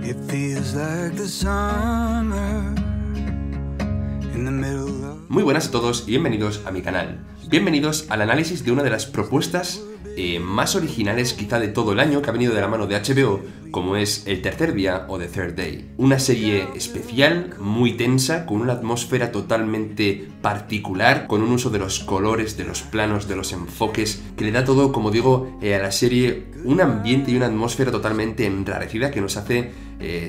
It feels like the summer in the middle of... Muy buenas a todos y bienvenidos a mi canal. Bienvenidos al análisis de una de las propuestas más originales quizá de todo el año, que ha venido de la mano de HBO, como es El Tercer Día o The Third Day. Una serie especial, muy tensa, con una atmósfera totalmente particular, con un uso de los colores, de los planos, de los enfoques, que le da todo, como digo, a la serie un ambiente y una atmósfera totalmente enrarecida que nos hace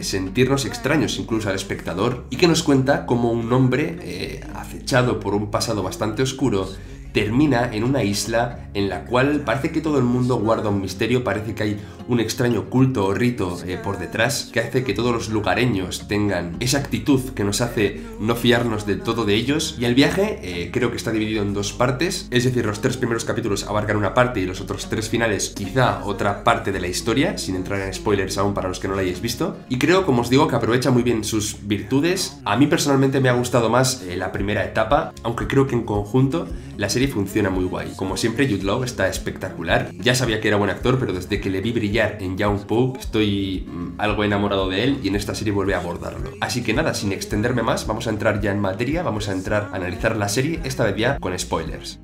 sentirnos extraños incluso al espectador, y que nos cuenta cómo un hombre acechado por un pasado bastante oscuro termina en una isla en la cual parece que todo el mundo guarda un misterio, parece que hay un extraño culto o rito por detrás que hace que todos los lugareños tengan esa actitud que nos hace no fiarnos del todo de ellos. Y el viaje creo que está dividido en dos partes, es decir, los 3 primeros capítulos abarcan una parte y los otros 3 finales quizá otra parte de la historia, sin entrar en spoilers aún para los que no la hayáis visto. Y creo, como os digo, que aprovecha muy bien sus virtudes. A mí personalmente me ha gustado más la primera etapa, aunque creo que en conjunto la serie funciona muy guay. Como siempre, Jude Law está espectacular. Ya sabía que era buen actor, pero desde que le vi brillar en Young Pope estoy algo enamorado de él, y en esta serie vuelve a abordarlo. Así que nada, sin extenderme más, vamos a entrar ya en materia, vamos a entrar a analizar la serie, esta vez ya con spoilers.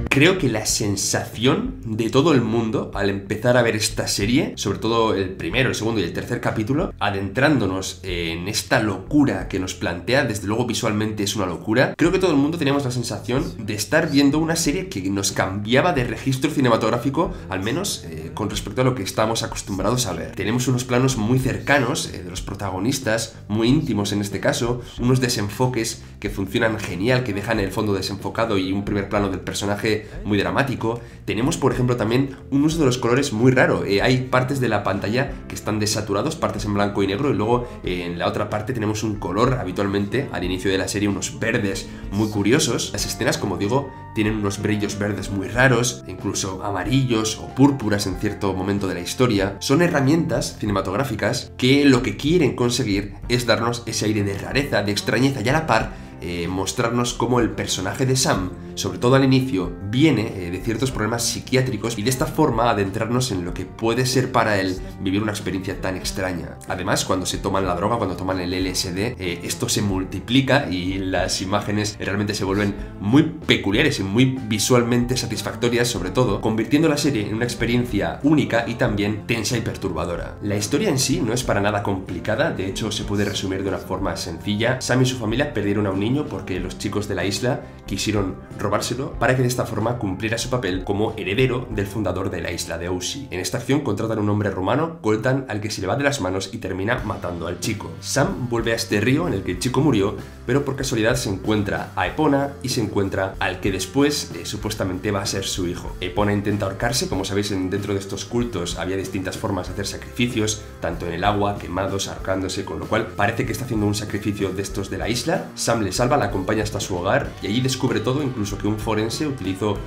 Creo que la sensación de todo el mundo al empezar a ver esta serie, sobre todo el primero, el segundo y el tercer capítulo, adentrándonos en esta locura que nos plantea, desde luego visualmente es una locura, creo que todo el mundo teníamos la sensación de estar viendo una serie que nos cambiaba de registro cinematográfico, al menos con respecto a lo que estábamos acostumbrados a ver. Tenemos unos planos muy cercanos de los protagonistas, muy íntimos en este caso, unos desenfoques que funcionan genial, que dejan el fondo desenfocado y un primer plano del personaje muy dramático. Tenemos, por ejemplo, también un uso de los colores muy raro. Hay partes de la pantalla que están desaturados, partes en blanco y negro, y luego en la otra parte tenemos un color, habitualmente al inicio de la serie unos verdes muy curiosos. Las escenas, como digo, tienen unos brillos verdes muy raros, incluso amarillos o púrpuras en cierto momento de la historia. Son herramientas cinematográficas que lo que quieren conseguir es darnos ese aire de rareza, de extrañeza, y a la par mostrarnos cómo el personaje de Sam, sobre todo al inicio, viene de ciertos problemas psiquiátricos, y de esta forma adentrarnos en lo que puede ser para él vivir una experiencia tan extraña. Además, cuando se toman la droga, cuando toman el LSD, esto se multiplica y las imágenes realmente se vuelven muy peculiares y muy visualmente satisfactorias, sobre todo, convirtiendo la serie en una experiencia única y también tensa y perturbadora. La historia en sí no es para nada complicada, de hecho se puede resumir de una forma sencilla. Sam y su familia perdieron a un niño porque los chicos de la isla quisieron robárselo para que de esta forma cumpliera su papel como heredero del fundador de la isla de Osi. En esta acción contratan a un hombre rumano, Coltan, al que se le va de las manos y termina matando al chico. Sam vuelve a este río en el que el chico murió, pero por casualidad se encuentra a Epona y se encuentra al que después supuestamente va a ser su hijo. Epona intenta ahorcarse. Como sabéis, dentro de estos cultos había distintas formas de hacer sacrificios, tanto en el agua, quemados, ahorcándose, con lo cual parece que está haciendo un sacrificio de estos de la isla. Sam le salva, la acompaña hasta su hogar y allí descubre todo, incluso que un forense utilizó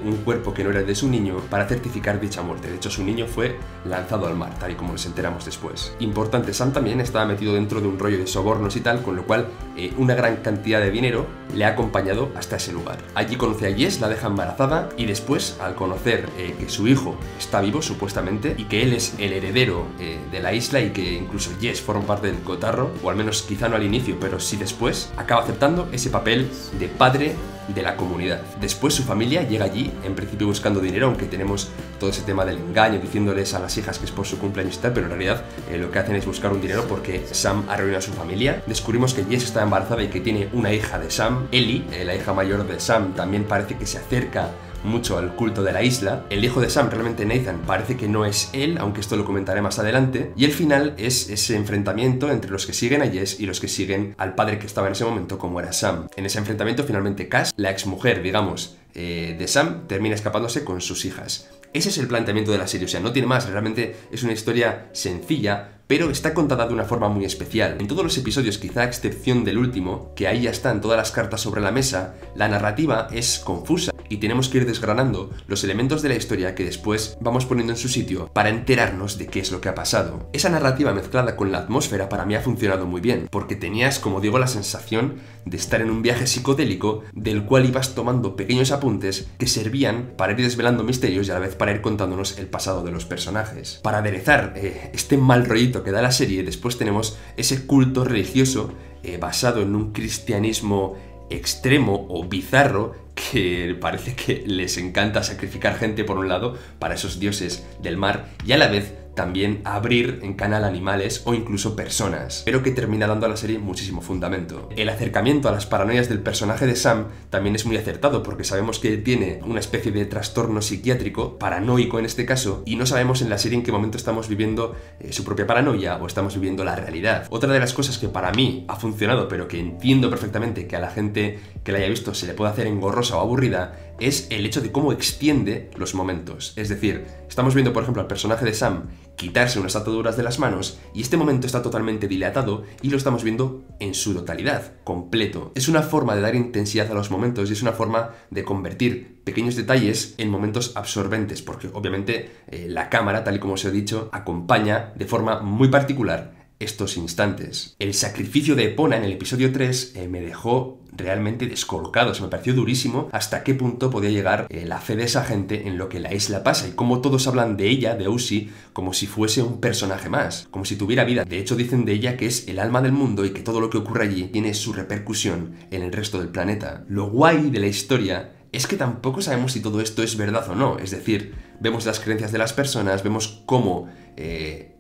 un cuerpo que no era el de su niño para certificar dicha muerte. De hecho, su niño fue lanzado al mar, tal y como nos enteramos después. Importante, Sam también estaba metido dentro de un rollo de sobornos y tal, con lo cual una gran cantidad de dinero le ha acompañado hasta ese lugar. Allí conoce a Jess, la deja embarazada, y después, al conocer que su hijo está vivo supuestamente y que él es el heredero de la isla, y que incluso Jess forma parte del cotarro, o al menos quizá no al inicio, pero sí después, acaba aceptando ese papel de padre de la comunidad. Después su familia llega allí, en principio buscando dinero, aunque tenemos todo ese tema del engaño, diciéndoles a las hijas que es por su cumpleaños y tal, pero en realidad lo que hacen es buscar un dinero porque Sam arruina a su familia. Descubrimos que Jess está embarazada y que tiene una hija de Sam. Ellie, la hija mayor de Sam, también parece que se acerca mucho al culto de la isla. El hijo de Sam, realmente Nathan, parece que no es él, aunque esto lo comentaré más adelante. Y el final es ese enfrentamiento entre los que siguen a Jess y los que siguen al padre que estaba en ese momento, como era Sam. En ese enfrentamiento, finalmente Cass, la exmujer, digamos, de Sam, termina escapándose con sus hijas. Ese es el planteamiento de la serie, o sea, no tiene más, realmente es una historia sencilla, pero está contada de una forma muy especial. En todos los episodios, quizá a excepción del último, que ahí ya están todas las cartas sobre la mesa, la narrativa es confusa. y tenemos que ir desgranando los elementos de la historia que después vamos poniendo en su sitio para enterarnos de qué es lo que ha pasado. Esa narrativa mezclada con la atmósfera para mí ha funcionado muy bien, porque tenías, como digo, la sensación de estar en un viaje psicodélico del cual ibas tomando pequeños apuntes que servían para ir desvelando misterios y a la vez para ir contándonos el pasado de los personajes. Para aderezar este mal rollito que da la serie, después tenemos ese culto religioso basado en un cristianismo extremo o bizarro que parece que les encanta sacrificar gente por un lado para esos dioses del mar y a la vez también abrir en canal animales o incluso personas, pero que termina dando a la serie muchísimo fundamento. El acercamiento a las paranoias del personaje de Sam también es muy acertado porque sabemos que él tiene una especie de trastorno psiquiátrico, paranoico en este caso, y no sabemos en la serie en qué momento estamos viviendo su propia paranoia o estamos viviendo la realidad. Otra de las cosas que para mí ha funcionado, pero que entiendo perfectamente que a la gente que la haya visto se le puede hacer engorrosa o aburrida, es el hecho de cómo extiende los momentos. Es decir, estamos viendo, por ejemplo, al personaje de Sam quitarse unas ataduras de las manos y este momento está totalmente dilatado y lo estamos viendo en su totalidad, completo. Es una forma de dar intensidad a los momentos y es una forma de convertir pequeños detalles en momentos absorbentes, porque obviamente la cámara, tal y como os he dicho, acompaña de forma muy particular estos instantes. El sacrificio de Epona en el episodio 3 me dejó realmente descolocado, se me pareció durísimo hasta qué punto podía llegar la fe de esa gente en lo que la isla pasa y cómo todos hablan de ella, de Ushi, como si fuese un personaje más, como si tuviera vida. De hecho dicen de ella que es el alma del mundo y que todo lo que ocurre allí tiene su repercusión en el resto del planeta. Lo guay de la historia es que tampoco sabemos si todo esto es verdad o no, es decir, vemos las creencias de las personas, vemos cómo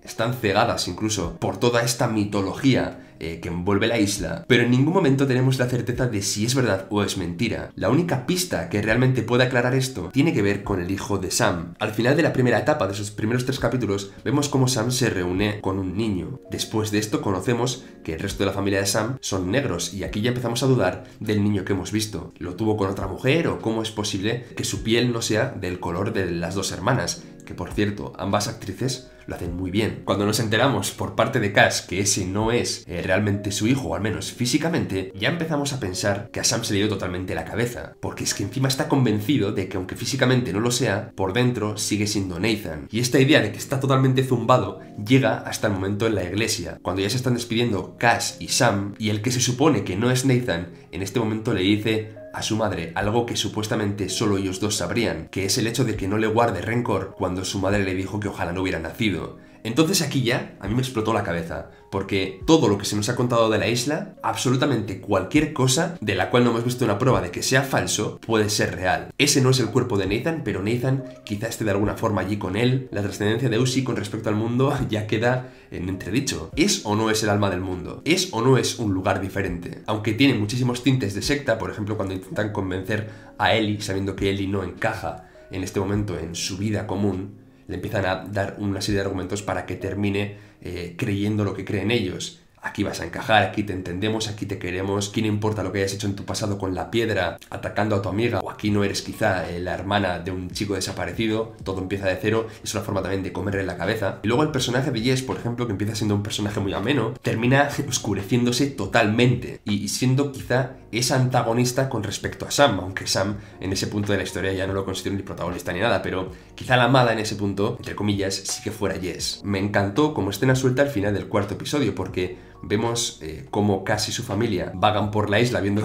están cegadas incluso por toda esta mitología que envuelve la isla, pero en ningún momento tenemos la certeza de si es verdad o es mentira. La única pista que realmente puede aclarar esto tiene que ver con el hijo de Sam. Al final de la primera etapa de esos primeros 3 capítulos, vemos cómo Sam se reúne con un niño. Después de esto conocemos que el resto de la familia de Sam son negros y aquí ya empezamos a dudar del niño que hemos visto. ¿Lo tuvo con otra mujer o cómo es posible que su piel no sea del color de las 2 hermanas? Que por cierto, ambas actrices lo hacen muy bien. Cuando nos enteramos por parte de Cass que ese no es realmente su hijo, o al menos físicamente, ya empezamos a pensar que a Sam se le dio totalmente la cabeza, porque es que encima está convencido de que aunque físicamente no lo sea, por dentro sigue siendo Nathan. Y esta idea de que está totalmente zumbado llega hasta el momento en la iglesia, cuando ya se están despidiendo Cass y Sam, y el que se supone que no es Nathan, en este momento le dice a su madre algo que supuestamente solo ellos dos sabrían, que es el hecho de que no le guarde rencor cuando su madre le dijo que ojalá no hubiera nacido. Entonces aquí ya a mí me explotó la cabeza, porque todo lo que se nos ha contado de la isla, absolutamente cualquier cosa de la cual no hemos visto una prueba de que sea falso, puede ser real. Ese no es el cuerpo de Nathan, pero Nathan quizá esté de alguna forma allí con él. La trascendencia de Ushi con respecto al mundo ya queda en entredicho. ¿Es o no es el alma del mundo? ¿Es o no es un lugar diferente? Aunque tiene muchísimos tintes de secta, por ejemplo cuando intentan convencer a Ellie, sabiendo que Ellie no encaja en este momento en su vida común, le empiezan a dar una serie de argumentos para que termine creyendo lo que creen ellos. Aquí vas a encajar, aquí te entendemos, aquí te queremos, ¿quién importa lo que hayas hecho en tu pasado con la piedra, atacando a tu amiga? O aquí no eres quizá la hermana de un chico desaparecido, todo empieza de cero, es una forma también de comerle la cabeza. Y luego el personaje de Jess, por ejemplo, que empieza siendo un personaje muy ameno, termina oscureciéndose totalmente y siendo quizá esa antagonista con respecto a Sam, aunque Sam en ese punto de la historia ya no lo considero ni protagonista ni nada, pero quizá la amada en ese punto, entre comillas, sí que fuera Jess. Me encantó como escena suelta al final del 4º episodio, porque vemos cómo Cass y su familia vagan por la isla viendo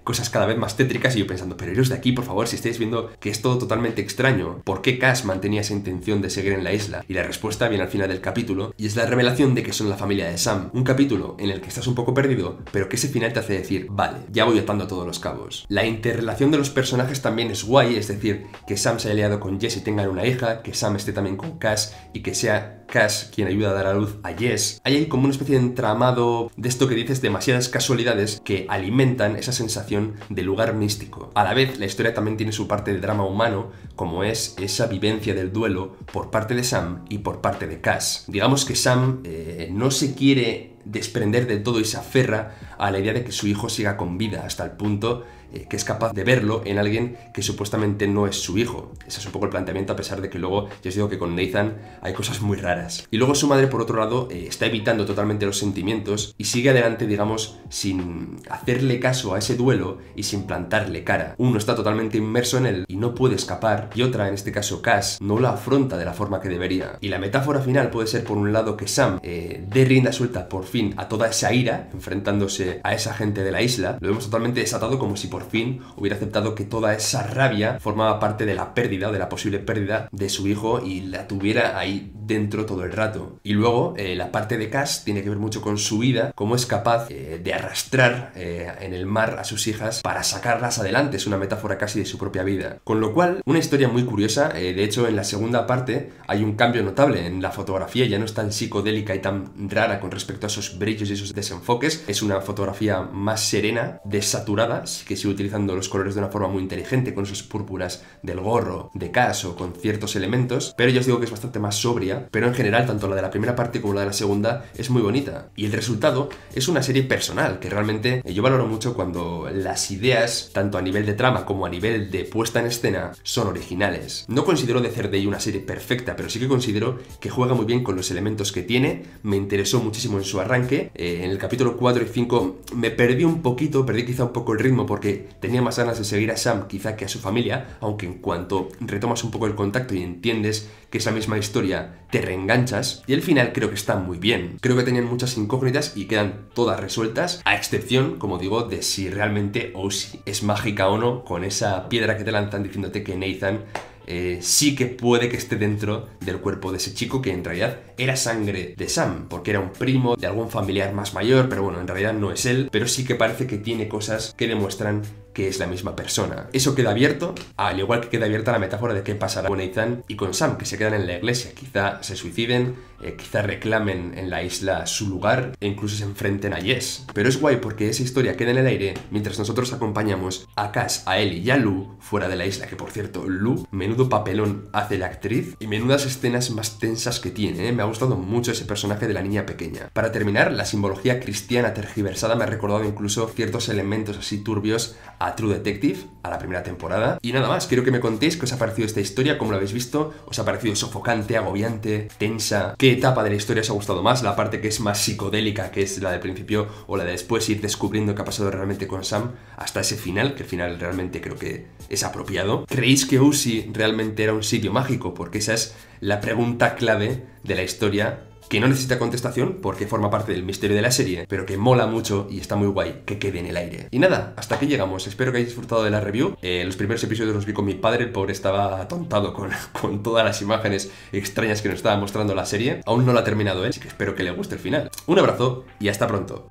cosas cada vez más tétricas y yo pensando, pero iros de aquí por favor, si estáis viendo que es todo totalmente extraño, ¿por qué Cass mantenía esa intención de seguir en la isla? Y la respuesta viene al final del capítulo y es la revelación de que son la familia de Sam, un capítulo en el que estás un poco perdido, pero que ese final te hace decir, vale, ya voy atando todos los cabos. La interrelación de los personajes también es guay, es decir, que Sam se haya liado con Jess y tengan una hija, que Sam esté también con Cass y que sea Cass quien ayuda a dar a luz a Jess. Hay ahí como una especie de entramado de esto que dices, demasiadas casualidades que alimentan esa sensación de lugar místico. A la vez, la historia también tiene su parte de drama humano, como es esa vivencia del duelo por parte de Sam y por parte de Cass. Digamos que Sam no se quiere desprender de todo y se aferra a la idea de que su hijo siga con vida hasta el punto que es capaz de verlo en alguien que supuestamente no es su hijo. Ese es un poco el planteamiento, a pesar de que luego ya os digo que con Nathan hay cosas muy raras. Y luego su madre, por otro lado, está evitando totalmente los sentimientos y sigue adelante, digamos, sin hacerle caso a ese duelo y sin plantarle cara. Uno está totalmente inmerso en él y no puede escapar, y otra, en este caso Cass, no la afronta de la forma que debería. Y la metáfora final puede ser, por un lado, que Sam dé rienda suelta por fin a toda esa ira, enfrentándose a esa gente de la isla. Lo vemos totalmente desatado, como si por fin hubiera aceptado que toda esa rabia formaba parte de la pérdida o de la posible pérdida de su hijo y la tuviera ahí dentro todo el rato. Y luego la parte de Cass tiene que ver mucho con su vida, cómo es capaz de arrastrar en el mar a sus hijas para sacarlas adelante. Es una metáfora casi de su propia vida. Con lo cual, una historia muy curiosa. De hecho, en la segunda parte hay un cambio notable en la fotografía, ya no es tan psicodélica y tan rara con respecto a esos brillos y esos desenfoques. Es una fotografía más serena, desaturada, sí que sigue utilizando los colores de una forma muy inteligente, con esos púrpuras del gorro de Cass o con ciertos elementos, pero ya os digo que es bastante más sobria. Pero en general, tanto la de la primera parte como la de la segunda es muy bonita. Y el resultado es una serie personal, que realmente yo valoro mucho cuando las ideas, tanto a nivel de trama como a nivel de puesta en escena, son originales. No considero The Third Day una serie perfecta, pero sí que considero que juega muy bien con los elementos que tiene. Me interesó muchísimo en su arranque. En el capítulo 4 y 5 me perdí un poquito, perdí quizá un poco el ritmo porque tenía más ganas de seguir a Sam quizá que a su familia, aunque en cuanto retomas un poco el contacto y entiendes que es la misma historia, te reenganchas. Y el final creo que está muy bien. Creo que tenían muchas incógnitas y quedan todas resueltas, a excepción, como digo, de si realmente Ozzy es mágica o no, con esa piedra que te lanzan diciéndote que Nathan sí que puede que esté dentro del cuerpo de ese chico, que en realidad era sangre de Sam, porque era un primo de algún familiar más mayor, pero bueno, en realidad no es él, pero sí que parece que tiene cosas que demuestran que es la misma persona. Eso queda abierto, al igual que queda abierta la metáfora de qué pasará con Nathan y con Sam, que se quedan en la iglesia. Quizá se suiciden, quizá reclamen en la isla su lugar e incluso se enfrenten a Jess. Pero es guay porque esa historia queda en el aire mientras nosotros acompañamos a Cass, a Ellie y a Lou fuera de la isla, que por cierto, Lou, menudo papelón hace la actriz y menudas escenas más tensas que tiene, ¿eh? Me ha gustado mucho ese personaje de la niña pequeña. Para terminar, la simbología cristiana tergiversada me ha recordado incluso ciertos elementos así turbios a True Detective, a la primera temporada. Y nada más, quiero que me contéis qué os ha parecido esta historia, cómo la habéis visto. ¿Os ha parecido sofocante, agobiante, tensa? ¿Qué etapa de la historia os ha gustado más? ¿La parte que es más psicodélica, que es la del principio, o la de después ir descubriendo qué ha pasado realmente con Sam hasta ese final, que el final realmente creo que es apropiado? ¿Creéis que Ozzy realmente era un sitio mágico? Porque esa es la pregunta clave de la historia, que no necesita contestación porque forma parte del misterio de la serie, pero que mola mucho y está muy guay que quede en el aire. Y nada, hasta aquí llegamos. Espero que hayáis disfrutado de la review. Los primeros episodios los vi con mi padre, el pobre estaba atontado con todas las imágenes extrañas que nos estaba mostrando la serie. Aún no la ha terminado, así que espero que le guste el final. Un abrazo y hasta pronto.